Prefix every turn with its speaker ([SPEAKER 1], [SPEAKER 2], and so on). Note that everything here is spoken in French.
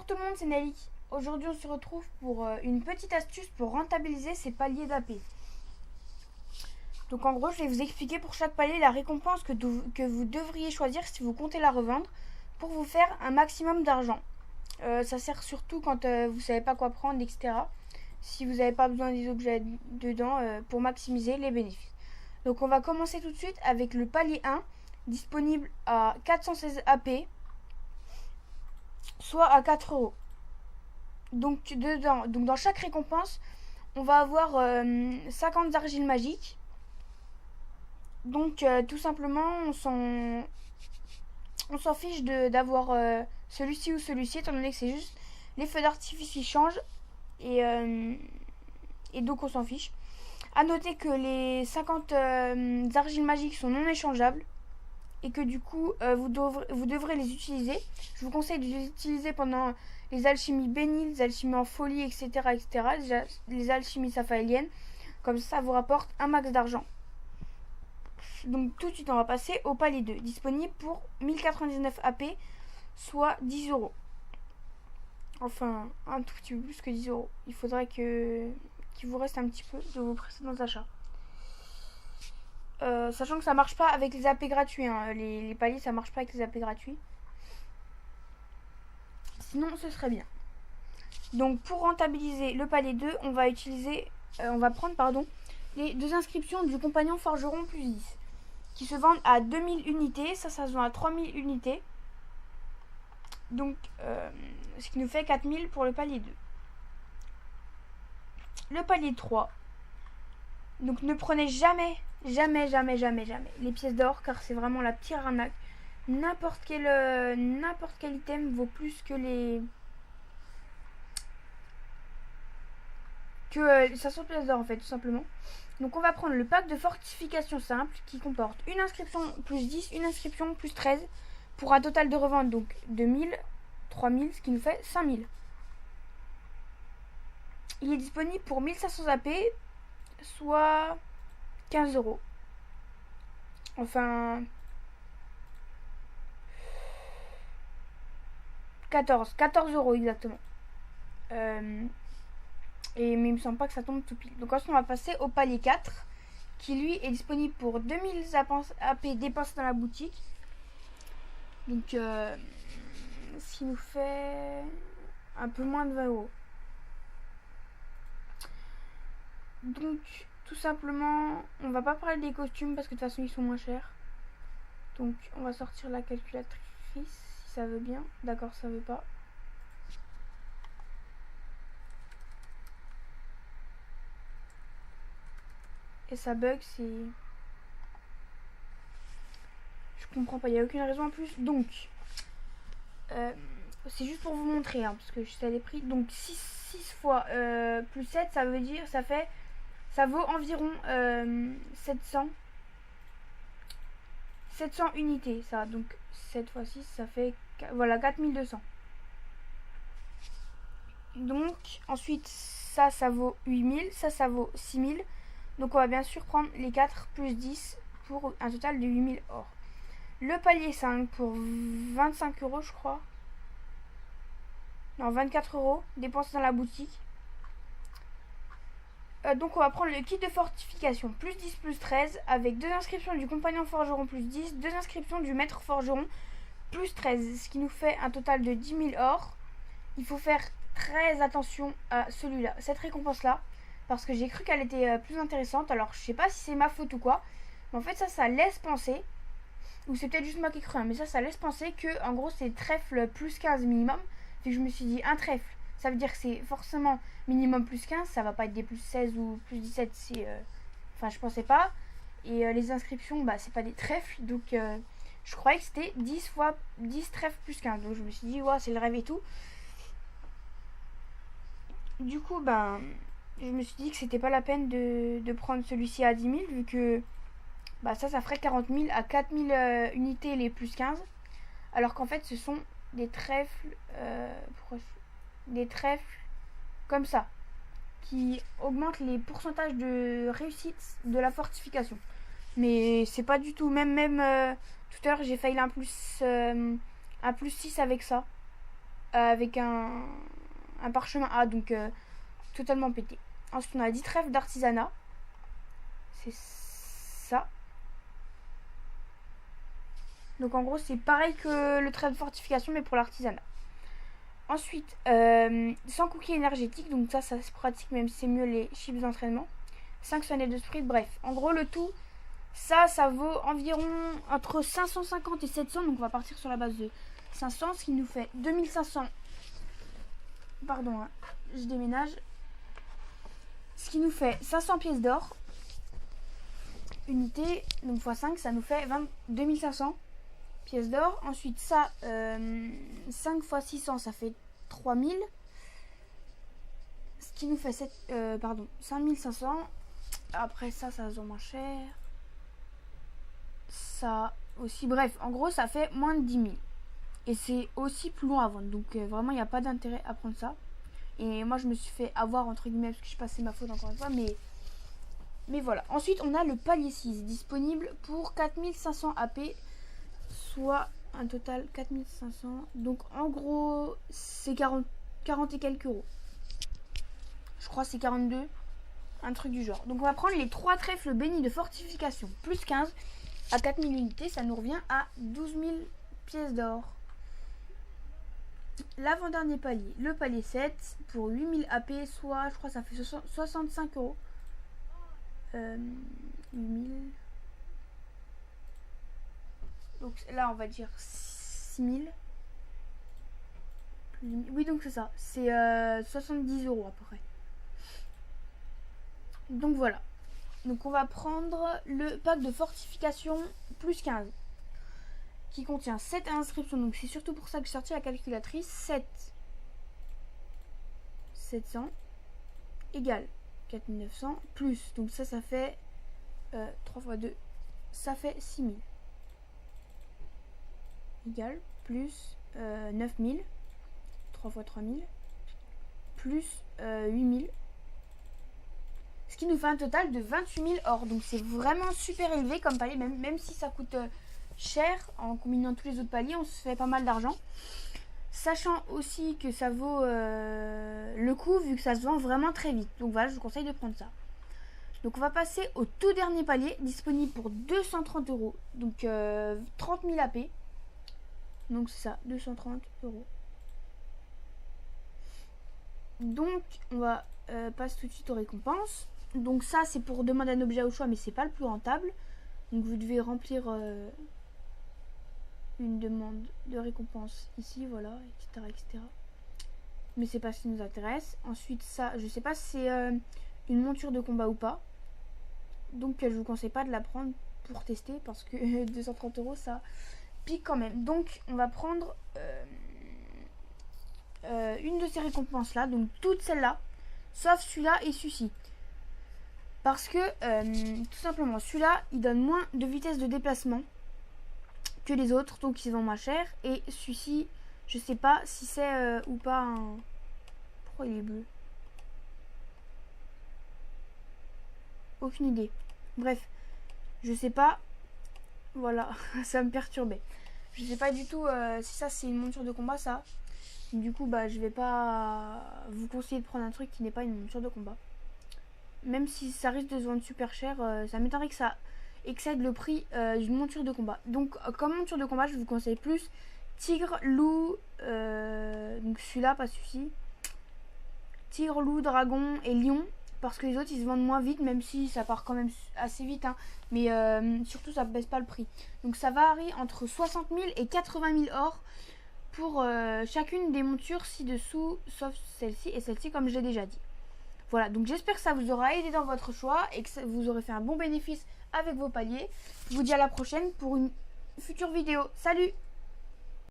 [SPEAKER 1] tout le monde, c'est Nelly. Aujourd'hui, on se retrouve pour une petite astuce pour rentabiliser ces paliers d'AP. Donc en gros, je vais vous expliquer pour chaque palier la récompense que vous devriez choisir si vous comptez la revendre pour vous faire un maximum d'argent. Ça sert surtout quand vous ne savez pas quoi prendre, etc. Si vous n'avez pas besoin des objets dedans pour maximiser les bénéfices. Donc on va commencer tout de suite avec le palier 1, disponible à 416 AP, soit à 4 euros. Donc dans chaque récompense, on va avoir 50 argiles magiques. Donc tout simplement, on s'en fiche d'avoir celui-ci ou celui-ci, étant donné que c'est juste les feux d'artifice qui changent. Et donc on s'en fiche. A noter que les 50 argiles magiques sont non échangeables. Et que du coup, vous devrez les utiliser. Je vous conseille de les utiliser pendant les alchimies bénies, les alchimies en folie, etc. etc. Les alchimies saphaéliennes. Comme ça vous rapporte un max d'argent. Donc tout de suite, on va passer au palier 2. Disponible pour 1099 AP, soit 10 euros. Enfin, un tout petit peu plus que 10 euros. Il faudrait qu'il vous reste un petit peu de vos précédents achats. Sachant que ça marche pas avec les AP gratuits. Hein. Les paliers, ça marche pas avec les AP gratuits. Sinon, ce serait bien. Donc, pour rentabiliser le palier 2, on va prendre les deux inscriptions du compagnon forgeron plus 10 qui se vendent à 2000 unités. Ça se vend à 3000 unités. Donc, ce qui nous fait 4000 pour le palier 2. Le palier 3. Donc, ne prenez jamais les pièces d'or, car c'est vraiment la pire arnaque. N'importe quel item vaut plus que les 500 pièces d'or en fait, tout simplement. Donc on va prendre le pack de fortification simple qui comporte une inscription plus 10, une inscription plus 13 pour un total de revente donc de 1000, 3000, ce qui nous fait 5000. Il est disponible pour 1500 AP, soit 15 euros. Enfin 14 euros exactement. Mais il me semble pas que ça tombe tout pile. Donc ensuite on va passer au palier 4 qui lui est disponible pour 2000 AP dépensés dans la boutique. Donc ce qui nous fait un peu moins de 20 euros. Donc tout simplement, on va pas parler des costumes parce que de toute façon ils sont moins chers. Donc on va sortir la calculatrice si ça veut bien. D'accord, ça veut pas. Et ça bug, c'est... Je comprends pas, il n'y a aucune raison en plus. Donc, c'est juste pour vous montrer, hein, parce que je sais les prix. Donc, 6 fois plus 7, ça veut dire, ça vaut environ 700 unités, ça. Donc, 7 fois 6, ça fait, voilà, 4200. Donc, ensuite, ça vaut 8000, ça vaut 6000. Donc on va bien sûr prendre les 4 plus 10 pour un total de 8000 or. Le palier 5 pour 25 euros je crois. Non, 24 euros dépensés dans la boutique. Donc on va prendre le kit de fortification plus 10 plus 13 avec 2 inscriptions du compagnon forgeron plus 10, 2 inscriptions du maître forgeron plus 13. Ce qui nous fait un total de 10 000 or. Il faut faire très attention à celui-là, cette récompense-là. Parce que j'ai cru qu'elle était plus intéressante. Alors je sais pas si c'est ma faute ou quoi. Mais en fait ça laisse penser. Ou c'est peut-être juste moi qui ai cru. Hein, mais ça laisse penser que en gros c'est trèfle plus 15 minimum. Et je me suis dit un trèfle. Ça veut dire que c'est forcément minimum plus 15. Ça va pas être des plus 16 ou plus 17. Enfin je pensais pas. Et les inscriptions bah c'est pas des trèfles. Donc je croyais que c'était 10 fois 10 trèfles plus 15. Donc je me suis dit ouais c'est le rêve et tout. Du coup ben... je me suis dit que c'était pas la peine de prendre celui-ci à 10 000 vu que bah ça ferait 40 000 à 4000 unités les plus 15. Alors qu'en fait ce sont des trèfles comme ça qui augmentent les pourcentages de réussite de la fortification. Mais c'est pas du tout, même tout à l'heure j'ai failli un plus 6 avec ça. avec un parchemin A, donc totalement pété. Ensuite, on a 10 trèfles d'artisanat. C'est ça. Donc en gros, c'est pareil que le trèfle de fortification, mais pour l'artisanat. Ensuite, 100 cookies énergétiques. Donc ça c'est pratique, même si c'est mieux les chips d'entraînement. 5 sonnettes de sprint. Bref, en gros, le tout, ça vaut environ entre 550 et 700. Donc on va partir sur la base de 500, ce qui nous fait 2500. Pardon, hein, je déménage. Ce qui nous fait 500 pièces d'or. Unité, donc x 5, ça nous fait 2500 pièces d'or. Ensuite, ça, 5 x 600, ça fait 3000. Ce qui nous fait 5500. Après ça se vend moins cher. Ça aussi, bref, en gros, ça fait moins de 10 000. Et c'est aussi plus long à vendre. Donc, vraiment, il n'y a pas d'intérêt à prendre ça. Et moi, je me suis fait avoir, entre guillemets, parce que je passais ma faute encore une fois. Mais voilà. Ensuite, on a le palier 6 disponible pour 4500 AP. Soit un total 4500. Donc, en gros, c'est 40 et quelques euros. Je crois que c'est 42. Un truc du genre. Donc, on va prendre les 3 trèfles bénis de fortification. Plus 15 à 4000 unités. Ça nous revient à 12 000 pièces d'or. L'avant-dernier palier, le palier 7 pour 8000 AP, soit je crois que ça fait 65 euros. 8000. Donc là on va dire 6000. Oui, donc c'est ça, c'est 70 euros à peu près. Donc voilà. Donc on va prendre le pack de fortification plus 15. Qui contient 7 inscriptions. Donc c'est surtout pour ça que j'ai sorti la calculatrice. 700 égale 4900 plus. Donc ça fait 3 x 2. Ça fait 6000. Égale plus 9000. 3 x 3000. Plus 8000. Ce qui nous fait un total de 28 000 or. Donc c'est vraiment super élevé comme palier. Même si ça coûte... cher, en combinant tous les autres paliers, on se fait pas mal d'argent. Sachant aussi que ça vaut le coup, vu que ça se vend vraiment très vite. Donc voilà, je vous conseille de prendre ça. Donc on va passer au tout dernier palier, disponible pour 230 euros. Donc 30 000 AP. Donc c'est ça, 230 euros. Donc on va passer tout de suite aux récompenses. Donc ça c'est pour demander un objet au choix, mais c'est pas le plus rentable. Donc vous devez remplir une demande de récompense ici, voilà, etc. Mais c'est pas ce qui nous intéresse. Ensuite ça, je sais pas si c'est une monture de combat ou pas. Donc je vous conseille pas de la prendre pour tester, parce que 230 euros ça pique quand même. Donc on va prendre une de ces récompenses là, donc toutes celles-là, sauf celui-là et celui-ci. Parce que tout simplement celui-là il donne moins de vitesse de déplacement que les autres, donc ils vont moins cher. Et celui-ci, je sais pas si c'est ou pas un... Pourquoi il est bleu? Aucune idée. Bref, je sais pas. Voilà, ça me perturbait. Je sais pas du tout si ça c'est une monture de combat, ça. Du coup, bah je vais pas vous conseiller de prendre un truc qui n'est pas une monture de combat. Même si ça risque de se vendre super cher, ça m'étonnerait que ça excède le prix d'une monture de combat. Donc comme monture de combat, je vous conseille plus tigre, loup, donc celui-là, pas celui-ci. Tigre, loup, dragon et lion. Parce que les autres ils se vendent moins vite, même si ça part quand même assez vite, hein. Mais surtout ça baisse pas le prix. Donc ça varie entre 60 000 et 80 000 or pour chacune des montures ci-dessous, sauf celle-ci et celle-ci comme je l'ai déjà dit. Voilà, donc j'espère que ça vous aura aidé dans votre choix et que vous aurez fait un bon bénéfice avec vos paliers. Je vous dis à la prochaine pour une future vidéo. Salut!